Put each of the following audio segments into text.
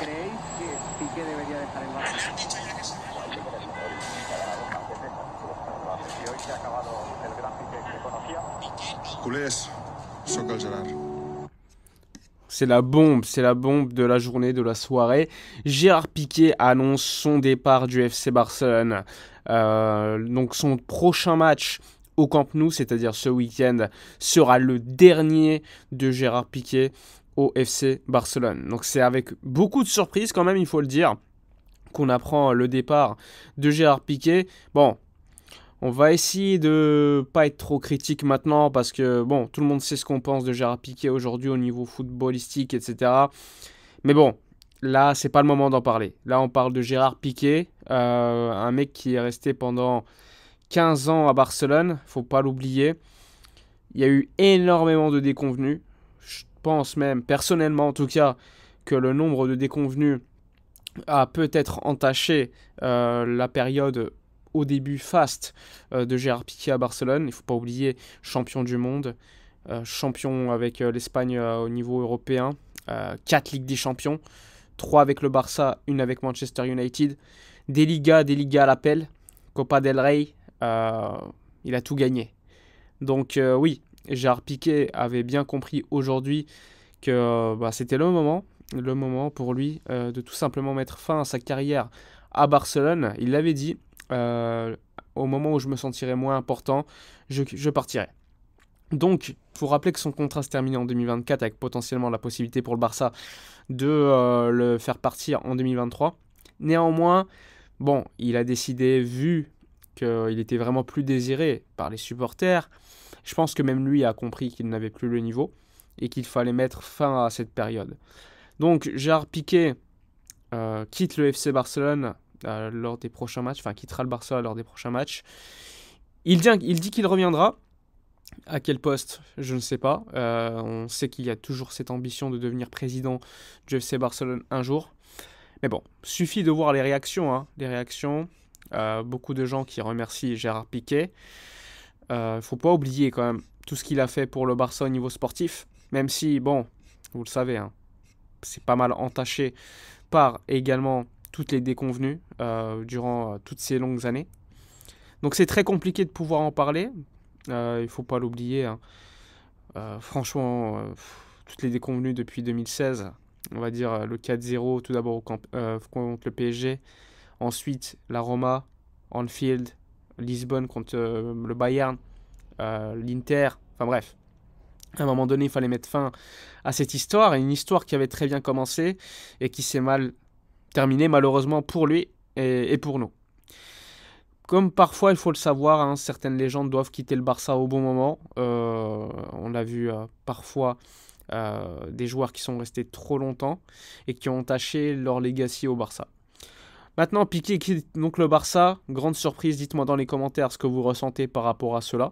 ¿Creéis que Piqué debería dejar el Barça? Y hoy se ha acabado el gran Piqué que conocía. Culers, sóc el Gerard. C'est la bombe de la journée, de la soirée. Gérard Piqué annonce son départ du FC Barcelone. Donc son prochain match au Camp Nou, c'est-à-dire ce week-end, sera le dernier de Gérard Piqué au FC Barcelone. Donc c'est avec beaucoup de surprise quand même, il faut le dire, qu'on apprend le départ de Gérard Piqué. Bon, on va essayer de pas être trop critique maintenant parce que, bon, tout le monde sait ce qu'on pense de Gérard Piqué aujourd'hui au niveau footballistique, etc. Mais bon, là, c'est pas le moment d'en parler. Là, on parle de Gérard Piqué, un mec qui est resté pendant 15 ans à Barcelone, faut pas l'oublier. Il y a eu énormément de déconvenus. Je pense même, personnellement en tout cas, que le nombre de déconvenus a peut-être entaché la période au début faste de Gérard Piqué à Barcelone. Il ne faut pas oublier, champion du monde, champion avec l'Espagne au niveau européen, 4 Ligues des Champions, 3 avec le Barça, 1 avec Manchester United, des Ligas à l'appel, Copa del Rey, il a tout gagné. Donc oui, Gérard Piqué avait bien compris aujourd'hui que c'était le moment pour lui de tout simplement mettre fin à sa carrière à Barcelone. Il l'avait dit, au moment où je me sentirais moins important, je partirai. Donc, il faut rappeler que son contrat se terminait en 2024 avec potentiellement la possibilité pour le Barça de le faire partir en 2023. Néanmoins, bon, il a décidé, vu qu'il était vraiment plus désiré par les supporters, je pense que même lui a compris qu'il n'avait plus le niveau et qu'il fallait mettre fin à cette période. Donc, Gérard Piqué quitte le FC Barcelone lors des prochains matchs, enfin quittera le Barça lors des prochains matchs. Il dit qu'il reviendra. À quel poste, je ne sais pas. On sait qu'il y a toujours cette ambition de devenir président du FC Barcelone un jour. Mais bon, suffit de voir les réactions. Beaucoup de gens qui remercient Gérard Piqué. Il ne faut pas oublier quand même tout ce qu'il a fait pour le Barça au niveau sportif. Même si, bon, vous le savez, c'est pas mal entaché par également toutes les déconvenues durant toutes ces longues années. Donc c'est très compliqué de pouvoir en parler. Il ne faut pas l'oublier. Franchement, toutes les déconvenues depuis 2016, on va dire le 4-0 tout d'abord contre le PSG, ensuite la Roma, Anfield, Lisbonne contre le Bayern, l'Inter, enfin bref. À un moment donné, il fallait mettre fin à cette histoire, une histoire qui avait très bien commencé et qui s'est mal terminée malheureusement pour lui et pour nous. Comme parfois, il faut le savoir, certaines légendes doivent quitter le Barça au bon moment. On a vu parfois des joueurs qui sont restés trop longtemps et qui ont entaché leur legacy au Barça. Maintenant, Piqué quitte donc le Barça. Grande surprise, dites-moi dans les commentaires ce que vous ressentez par rapport à cela.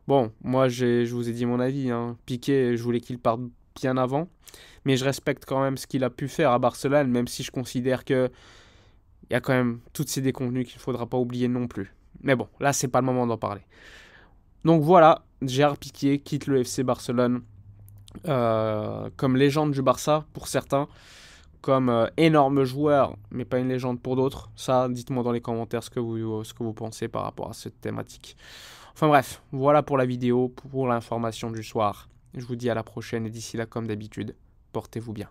Bon, moi, je vous ai dit mon avis. Piqué, je voulais qu'il parte bien avant. Mais je respecte quand même ce qu'il a pu faire à Barcelone, même si je considère que il y a quand même toutes ces déconvenues qu'il ne faudra pas oublier non plus. Mais bon, là, c'est pas le moment d'en parler. Donc voilà, Gérard Piqué quitte le FC Barcelone comme légende du Barça pour certains, comme énorme joueur, mais pas une légende pour d'autres. Ça, dites-moi dans les commentaires ce que vous pensez par rapport à cette thématique. Enfin bref, voilà pour la vidéo, pour l'information du soir. Je vous dis à la prochaine et d'ici là, comme d'habitude, portez-vous bien.